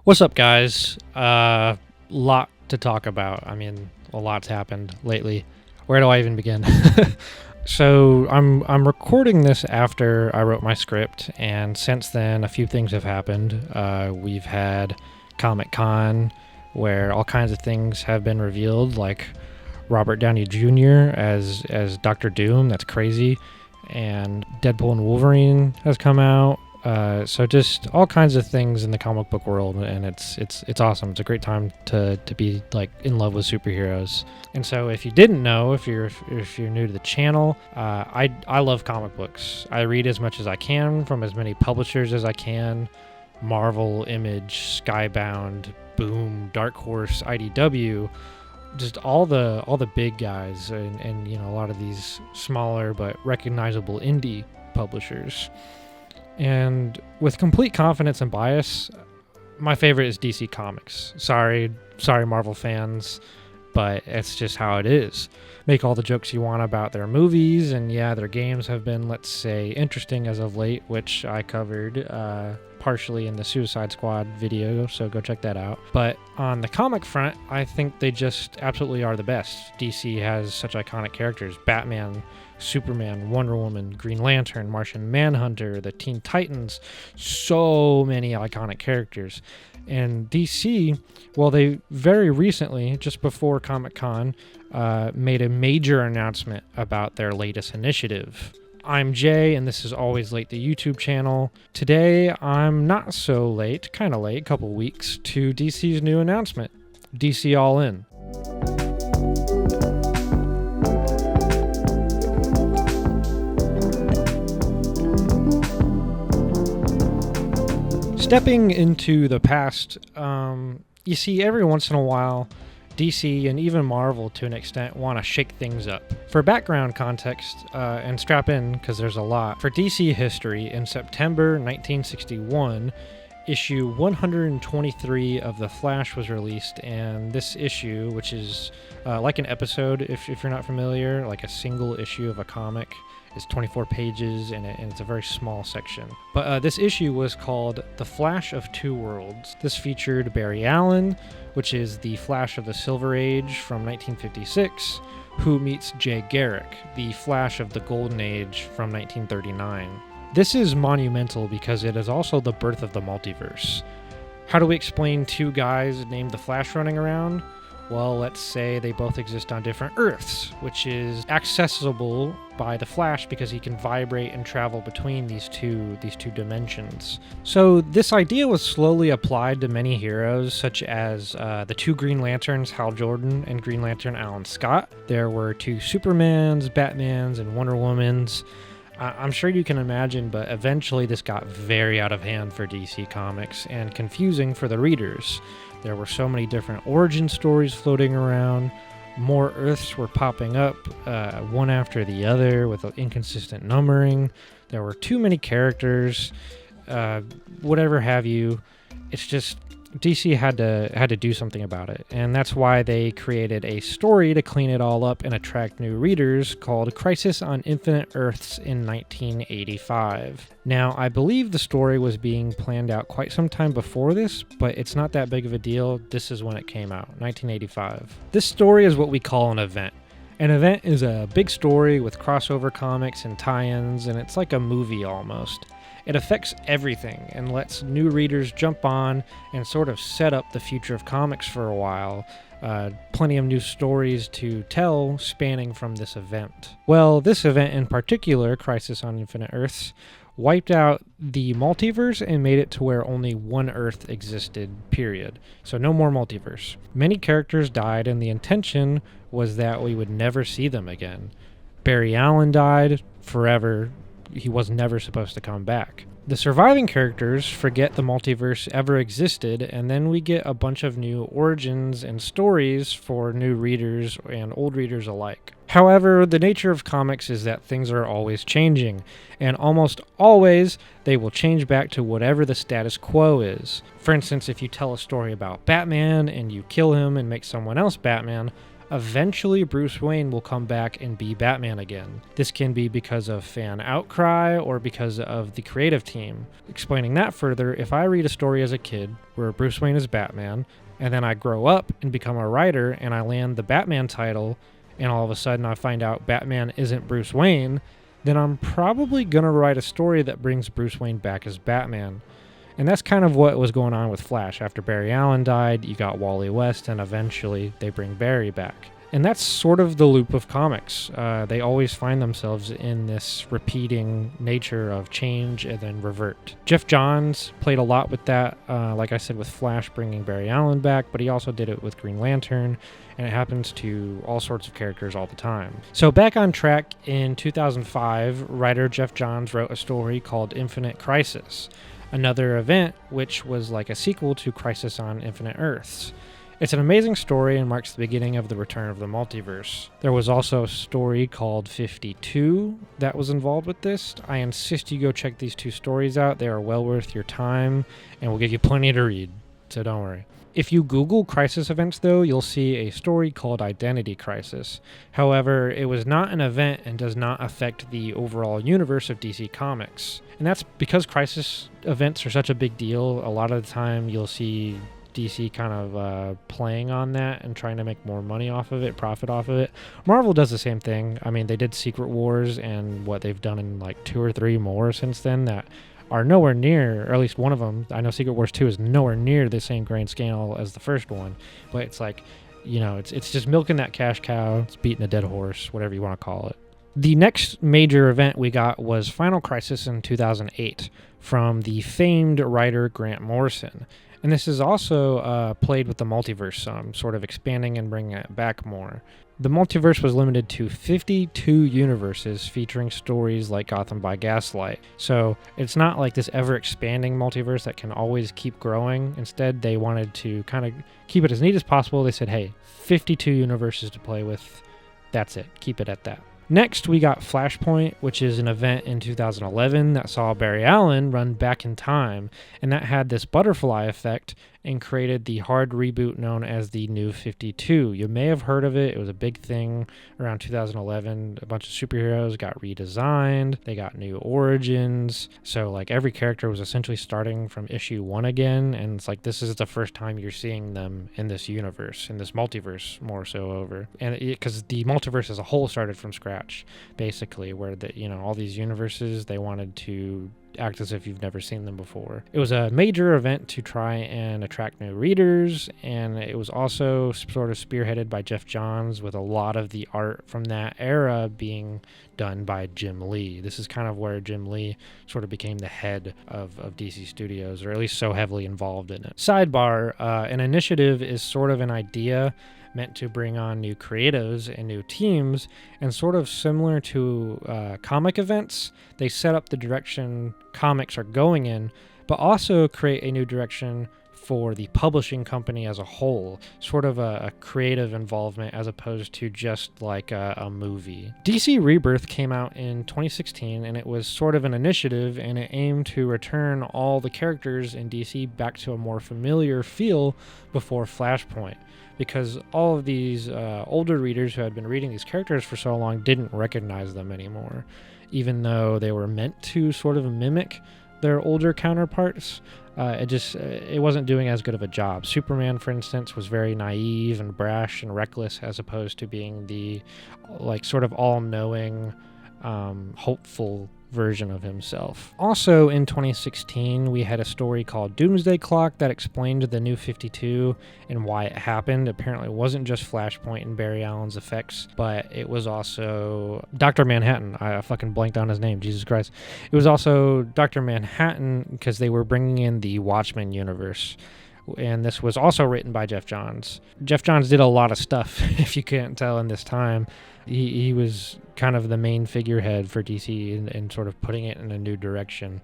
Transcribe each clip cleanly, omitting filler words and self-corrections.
What's up, guys? Lot to talk about. I mean, a lot's happened lately. Where do I even begin? So I'm recording this after I wrote my script, and since then a few things have happened. We've had Comic-Con, where all kinds of things have been revealed, like Robert Downey Jr. as Doctor Doom. That's crazy. And Deadpool and Wolverine has come out. So just all kinds of things in the comic book world, and it's awesome. It's a great time to be like in love with superheroes. And so if you didn't know, if you're new to the channel, I love comic books. I read as much as I can from as many publishers as I can: Marvel, Image, Skybound, Boom, Dark Horse, IDW. Just all the big guys, and a lot of these smaller but recognizable indie publishers. And with complete confidence and bias, my favorite is DC Comics. Sorry Marvel fans, but it's just how it is. Make all the jokes you want about their movies, and yeah, their games have been, let's say, interesting as of late, which I covered partially in the Suicide Squad video, so go check that out. But on the comic front, I think they just absolutely are the best. DC has such iconic characters: Batman, Superman, Wonder Woman, Green Lantern, Martian Manhunter, the Teen Titans. So many iconic characters. And DC, well, they very recently, just before Comic-Con, made a major announcement about their latest initiative. I'm Jay, and this is Always Late, the YouTube channel. Today, I'm not so late, kind of late, a couple weeks, to DC's new announcement, DC All In. Stepping into the past, you see every once in a while, DC and even Marvel, to an extent, want to shake things up. For background context, and strap in because there's a lot, for DC history, in September 1961, issue 123 of The Flash was released, and this issue, which is like an episode, if you're not familiar, like a single issue of a comic, is 24 pages, and it's a very small section. But this issue was called The Flash of Two Worlds. This featured Barry Allen, which is the Flash of the Silver Age from 1956, who meets Jay Garrick, the Flash of the Golden Age from 1939. This is monumental because it is also the birth of the multiverse. How do we explain two guys named the Flash running around? Well, let's say they both exist on different Earths, which is accessible by the Flash because he can vibrate and travel between these two dimensions. So this idea was slowly applied to many heroes, such as the two Green Lanterns, Hal Jordan and Green Lantern Alan Scott. There were two Supermans, Batmans, and Wonder Womans. I'm sure you can imagine, but eventually this got very out of hand for DC Comics and confusing for the readers. There were so many different origin stories floating around. More Earths were popping up, one after the other, with inconsistent numbering. There were too many characters, whatever have you. It's just DC had to do something about it, and that's why they created a story to clean it all up and attract new readers called Crisis on Infinite Earths in 1985. Now, I believe the story was being planned out quite some time before this, but it's not that big of a deal. This is when it came out, 1985. This story is what we call an event. An event is a big story with crossover comics and tie-ins, and it's like a movie almost. It affects everything and lets new readers jump on and sort of set up the future of comics for a while. Plenty of new stories to tell spanning from this event. Well, this event in particular, Crisis on Infinite Earths, wiped out the multiverse and made it to where only one Earth existed, period. So no more multiverse. Many characters died, and the intention was that we would never see them again. Barry Allen died forever. He was never supposed to come back. The surviving characters forget the multiverse ever existed, and then we get a bunch of new origins and stories for new readers and old readers alike. However, the nature of comics is that things are always changing, and almost always they will change back to whatever the status quo is. For instance, if you tell a story about Batman and you kill him and make someone else Batman, eventually Bruce Wayne will come back and be Batman again. This can be because of fan outcry or because of the creative team. Explaining that further, if I read a story as a kid where Bruce Wayne is Batman, and then I grow up and become a writer and I land the Batman title, and all of a sudden I find out Batman isn't Bruce Wayne, then I'm probably going to write a story that brings Bruce Wayne back as Batman. And that's kind of what was going on with Flash. After Barry Allen died, you got Wally West, and eventually they bring Barry back. And that's sort of the loop of comics. They always find themselves in this repeating nature of change and then revert. Jeff Johns played a lot with that, like I said, with Flash bringing Barry Allen back, but he also did it with Green Lantern, and it happens to all sorts of characters all the time. So back on track, in 2005, writer Jeff Johns wrote a story called Infinite Crisis, another event which was like a sequel to Crisis on Infinite Earths. It's an amazing story and marks the beginning of the return of the multiverse. There was also a story called 52 that was involved with this. I insist you go check these two stories out. They are well worth your time and will give you plenty to read, so don't worry. If you Google Crisis events, though, you'll see a story called Identity Crisis. However, it was not an event and does not affect the overall universe of DC Comics. And that's because Crisis events are such a big deal. A lot of the time you'll see DC kind of playing on that and trying to make more money off of it, profit off of it. Marvel does the same thing. I mean, they did Secret Wars, and what they've done in like 2 or 3 more since then that are nowhere near, or at least one of them, I know Secret Wars 2 is nowhere near the same grand scale as the first one, but it's like, you know, it's just milking that cash cow, it's beating a dead horse, whatever you want to call it. The next major event we got was Final Crisis in 2008 from the famed writer Grant Morrison. And this is also played with the multiverse some, sort of expanding and bringing it back more. The multiverse was limited to 52 universes featuring stories like Gotham by Gaslight. So it's not like this ever-expanding multiverse that can always keep growing. Instead, they wanted to kind of keep it as neat as possible. They said, hey, 52 universes to play with. That's it. Keep it at that. Next, we got Flashpoint, which is an event in 2011 that saw Barry Allen run back in time, and that had this butterfly effect and created the hard reboot known as the New 52. You may have heard of it. It was a big thing around 2011. A bunch of superheroes got redesigned. They got new origins. So like every character was essentially starting from issue 1 again, and it's like this is the first time you're seeing them in this universe, in this multiverse more so over. And because the multiverse as a whole started from scratch, basically, where all these universes, they wanted to act as if you've never seen them before. It was a major event to try and attract new readers, and it was also sort of spearheaded by Jeff Johns, with a lot of the art from that era being done by Jim Lee. This is kind of where Jim Lee sort of became the head of DC Studios, or at least so heavily involved in it. Sidebar, an initiative is sort of an idea meant to bring on new creatives and new teams, and sort of similar to comic events, they set up the direction comics are going in, but also create a new direction for the publishing company as a whole, sort of a creative involvement as opposed to just like a movie. DC Rebirth came out in 2016, and it was sort of an initiative, and it aimed to return all the characters in DC back to a more familiar feel before Flashpoint, because all of these older readers who had been reading these characters for so long didn't recognize them anymore, even though they were meant to sort of mimic their older counterparts. It wasn't doing as good of a job. Superman, for instance, was very naive and brash and reckless, as opposed to being the like sort of all-knowing, hopeful version of himself. Also in 2016, we had a story called Doomsday Clock that explained the New 52 and why it happened. Apparently it wasn't just Flashpoint and Barry Allen's effects, but it was also Dr. Manhattan. I fucking blanked on his name, Jesus Christ. It was also Dr. Manhattan because they were bringing in the Watchmen universe. And this was also written by Jeff Johns. Jeff Johns did a lot of stuff, if you can't tell, in this time. He was kind of the main figurehead for DC and sort of putting it in a new direction.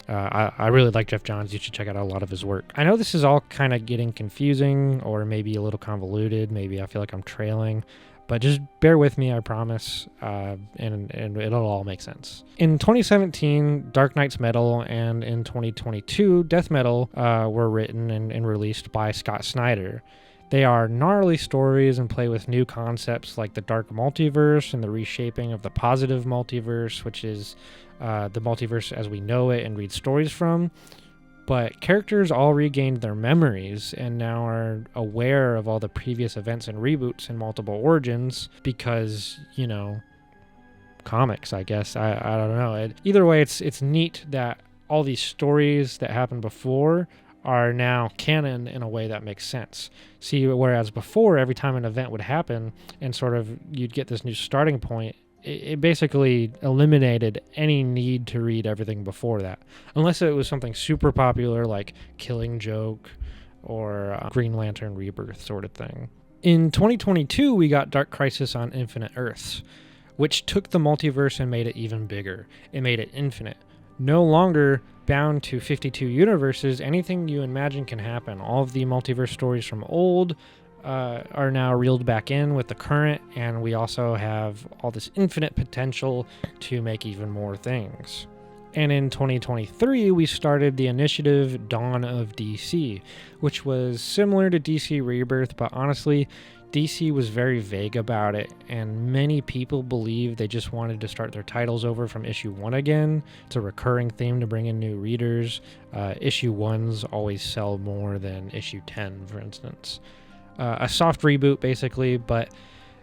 I really like Jeff Johns. You should check out a lot of his work. I know this is all kind of getting confusing or maybe a little convoluted. Maybe I feel like I'm trailing. But just bear with me, I promise, and it'll all make sense. In 2017, Dark Knight's Metal, and in 2022, Death Metal were written and released by Scott Snyder. They are gnarly stories and play with new concepts like the dark multiverse and the reshaping of the positive multiverse, which is the multiverse as we know it and read stories from. But characters all regained their memories and now are aware of all the previous events and reboots and multiple origins because, comics, I guess. I don't know. Either way, it's neat that all these stories that happened before are now canon in a way that makes sense. See, whereas before, every time an event would happen and sort of you'd get this new starting point, it basically eliminated any need to read everything before that. Unless it was something super popular like Killing Joke or Green Lantern Rebirth sort of thing. In 2022, we got Dark Crisis on Infinite Earths, which took the multiverse and made it even bigger. It made it infinite. No longer bound to 52 universes, anything you imagine can happen. All of the multiverse stories from old are now reeled back in with the current, and we also have all this infinite potential to make even more things. And in 2023, we started the initiative Dawn of DC, which was similar to DC Rebirth, but honestly, DC was very vague about it, and many people believe they just wanted to start their titles over from issue 1 again. It's a recurring theme to bring in new readers. Issue 1s always sell more than issue 10, for instance. A soft reboot, basically, but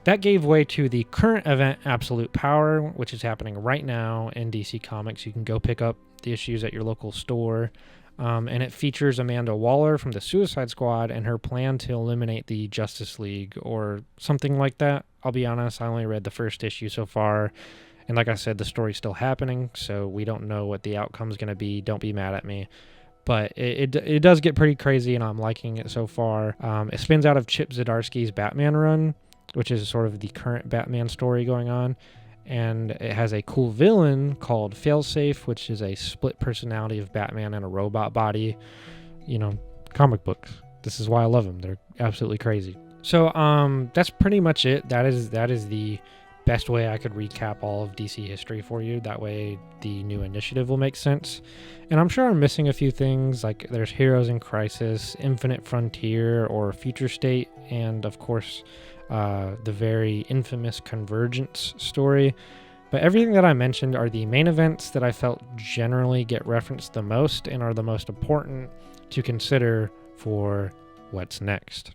that gave way to the current event, Absolute Power, which is happening right now in DC Comics. You can go pick up the issues at your local store. And it features Amanda Waller from the Suicide Squad and her plan to eliminate the Justice League or something like that. I'll be honest, I only read the first issue so far. And like I said, the story's still happening, so we don't know what the outcome's going to be. Don't be mad at me. But it does get pretty crazy, and I'm liking it so far. It spins out of Chip Zdarsky's Batman run, which is sort of the current Batman story going on. And it has a cool villain called Failsafe, which is a split personality of Batman and a robot body. Comic books. This is why I love them. They're absolutely crazy. So that's pretty much it. That is the best way I could recap all of DC history for you. That way the new initiative will make sense. And I'm sure I'm missing a few things, like there's Heroes in Crisis, Infinite Frontier, or Future State, and of course the very infamous Convergence story. But everything that I mentioned are the main events that I felt generally get referenced the most and are the most important to consider for what's next.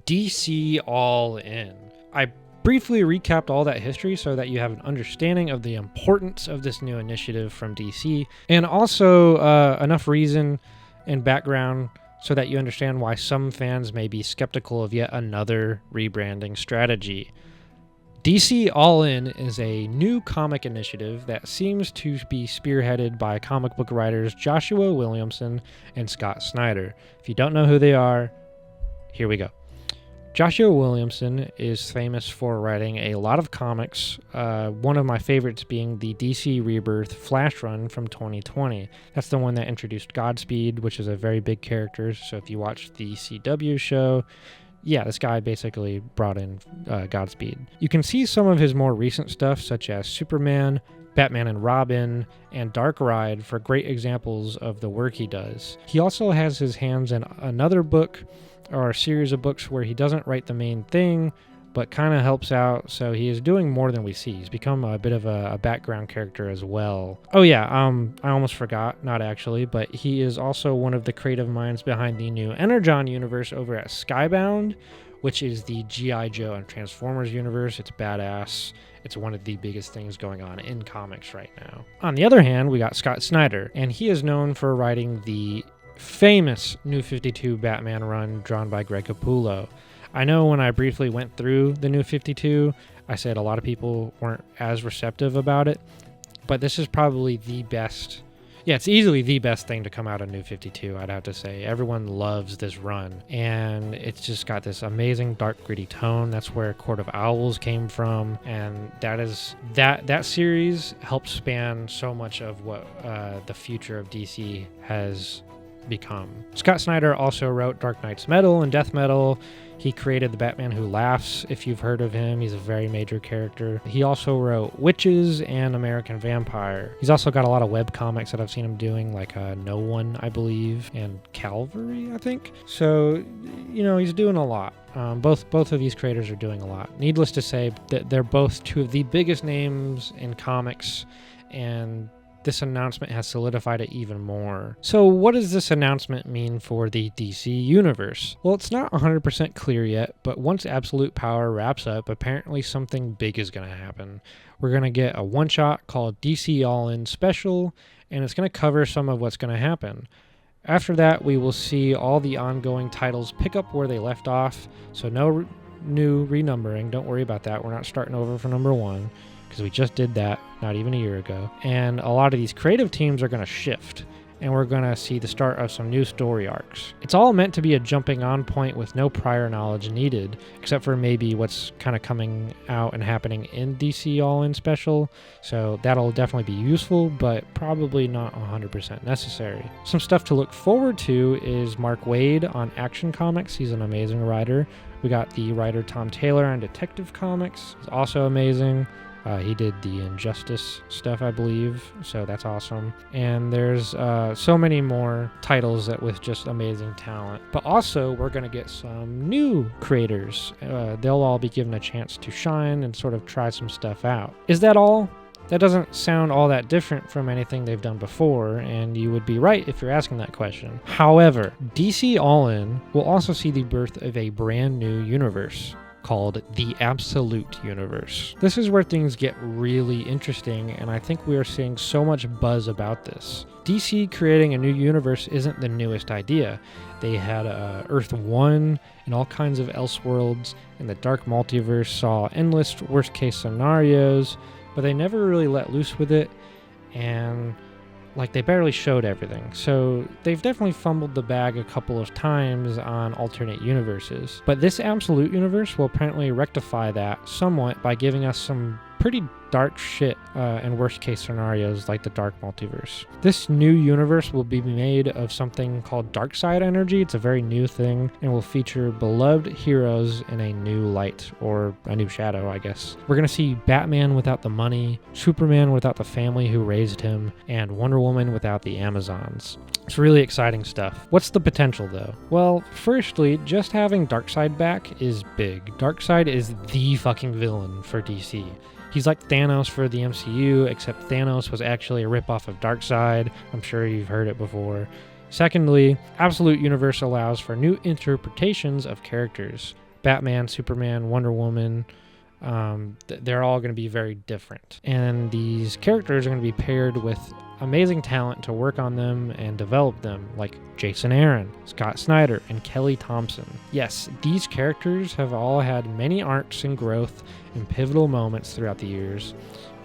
DC All In. I briefly recapped all that history so that you have an understanding of the importance of this new initiative from DC, and also enough reason and background so that you understand why some fans may be skeptical of yet another rebranding strategy. DC All In is a new comic initiative that seems to be spearheaded by comic book writers Joshua Williamson and Scott Snyder. If you don't know who they are, here we go. Joshua Williamson is famous for writing a lot of comics, one of my favorites being the DC Rebirth Flash run from 2020. That's the one that introduced Godspeed, which is a very big character, so if you watch the CW show, yeah, this guy basically brought in Godspeed. You can see some of his more recent stuff, such as Superman, Batman and Robin, and Dark Ride for great examples of the work he does. He also has his hands in another book, or a series of books where he doesn't write the main thing, but kind of helps out, so he is doing more than we see. He's become a bit of a background character as well. Oh yeah, I almost forgot, not actually, but he is also one of the creative minds behind the new Energon universe over at Skybound, which is the G.I. Joe and Transformers universe. It's badass. It's one of the biggest things going on in comics right now. On the other hand, we got Scott Snyder, and he is known for writing the famous New 52 Batman run drawn by Greg Capullo. I know when I briefly went through the New 52, I said a lot of people weren't as receptive about it, but this is probably the best. Yeah, it's easily the best thing to come out of New 52, I'd have to say. Everyone loves this run, and it's just got this amazing dark, gritty tone. That's where Court of Owls came from, and that series helped span so much of what the future of DC has become. Scott Snyder also wrote Dark Knight's Metal and Death Metal. He created the Batman Who Laughs, if you've heard of him. He's a very major character. He also wrote Witches and American Vampire. He's also got a lot of web comics that I've seen him doing, like No One, I believe, and Calvary, I think. So, he's doing a lot. Both of these creators are doing a lot. Needless to say, that they're both two of the biggest names in comics, and this announcement has solidified it even more. So what does this announcement mean for the DC universe? Well, it's not 100% clear yet, but once Absolute Power wraps up, apparently something big is going to happen. We're going to get a one-shot called DC All-In Special, and it's going to cover some of what's going to happen. After that, we will see all the ongoing titles pick up where they left off, so no new renumbering. Don't worry about that. We're not starting over for number 1. Because we just did that not even a year ago. And a lot of these creative teams are going to shift, and we're going to see the start of some new story arcs. It's all meant to be a jumping on point with no prior knowledge needed, except for maybe what's kind of coming out and happening in DC All-In Special, so that'll definitely be useful, but probably not 100% necessary. Some stuff to look forward to is Mark Waid on Action Comics. He's an amazing writer. We got the writer Tom Taylor on Detective Comics. He's also amazing. He did the Injustice stuff, I believe, so that's awesome. And there's so many more titles that with just amazing talent. But also, we're going to get some new creators. They'll all be given a chance to shine and sort of try some stuff out. Is that all? That doesn't sound all that different from anything they've done before, and you would be right if you're asking that question. However, DC All-In will also see the birth of a brand new universe called the Absolute Universe. This is where things get really interesting, and I think we are seeing so much buzz about this. DC creating a new universe isn't the newest idea. They had Earth 1 and all kinds of Elseworlds, and the Dark Multiverse saw endless worst-case scenarios, but they never really let loose with it, and they barely showed everything. So they've definitely fumbled the bag a couple of times on alternate universes. But this Absolute Universe will apparently rectify that somewhat by giving us some pretty dark shit and worst case scenarios like the Dark Multiverse. This new universe will be made of something called Dark Side Energy. It's a very new thing and will feature beloved heroes in a new light, or a new shadow, I guess. We're going to see Batman without the money, Superman without the family who raised him, and Wonder Woman without the Amazons. It's really exciting stuff. What's the potential though? Well, firstly, just having Darkseid back is big. Darkseid is the fucking villain for DC. He's like Thanos for the MCU, except Thanos was actually a ripoff of Darkseid. I'm sure you've heard it before. Secondly, Absolute Universe allows for new interpretations of characters. Batman, Superman, Wonder Woman, they're all going to be very different. And these characters are going to be paired with amazing talent to work on them and develop them, like Jason Aaron, Scott Snyder, and Kelly Thompson. Yes, these characters have all had many arcs and growth and pivotal moments throughout the years,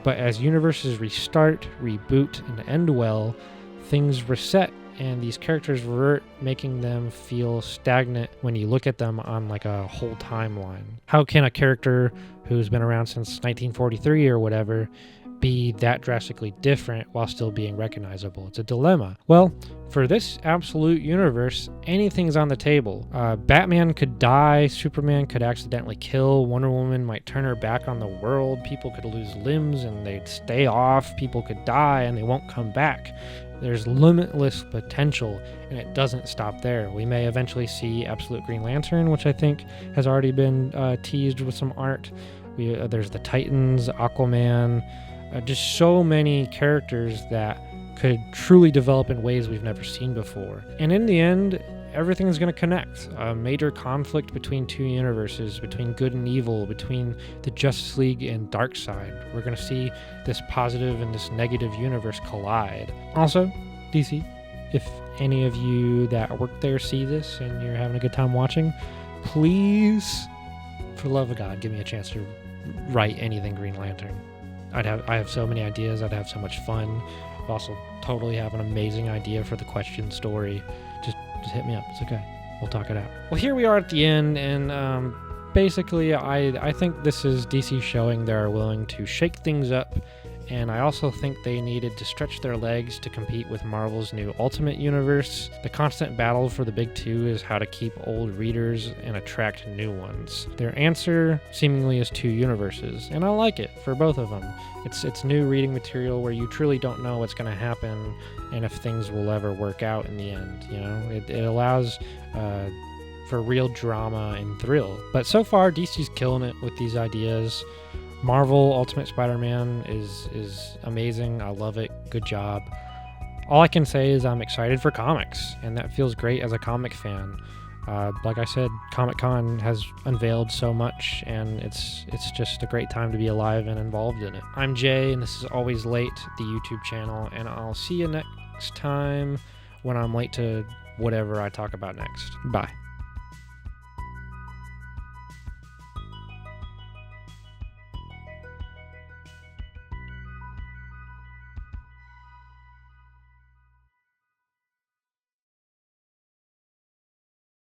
but as universes restart, reboot, and end well, things reset and these characters revert, making them feel stagnant when you look at them on a whole timeline. How can a character who's been around since 1943 or whatever be that drastically different while still being recognizable? It's a dilemma. Well, for this Absolute Universe, anything's on the table. Batman could die, Superman could accidentally kill, Wonder Woman might turn her back on the world, people could lose limbs and they'd stay off, people could die and they won't come back. There's limitless potential, and it doesn't stop there. We may eventually see Absolute Green Lantern, which I think has already been teased with some art. There's the Titans, Aquaman, just so many characters that could truly develop in ways we've never seen before. And in the end, everything's going to connect. A major conflict between two universes, between good and evil, between the Justice League and Darkseid. We're going to see this positive and this negative universe collide. Also, DC, if any of you that work there see this and you're having a good time watching, please, for the love of God, give me a chance to write anything Green Lantern. I have so many ideas. I'd have so much fun. I also totally have an amazing idea for the Question story. Just hit me up. It's okay. We'll talk it out. Well, here we are at the end, and basically, I think this is DC showing they're willing to shake things up and I also think they needed to stretch their legs to compete with Marvel's new Ultimate Universe. The constant battle for the big two is how to keep old readers and attract new ones. Their answer seemingly is two universes, and I like it for both of them. It's new reading material where you truly don't know what's going to happen and if things will ever work out in the end. You know, it allows for real drama and thrill. But so far, DC's killing it with these ideas. Marvel Ultimate Spider-Man is amazing. I love it. Good job. All I can say is I'm excited for comics, and that feels great as a comic fan. Like I said, Comic-Con has unveiled so much, and it's just a great time to be alive and involved in it. I'm Jay, and this is Always Late, the YouTube channel, and I'll see you next time when I'm late to whatever I talk about next. Bye.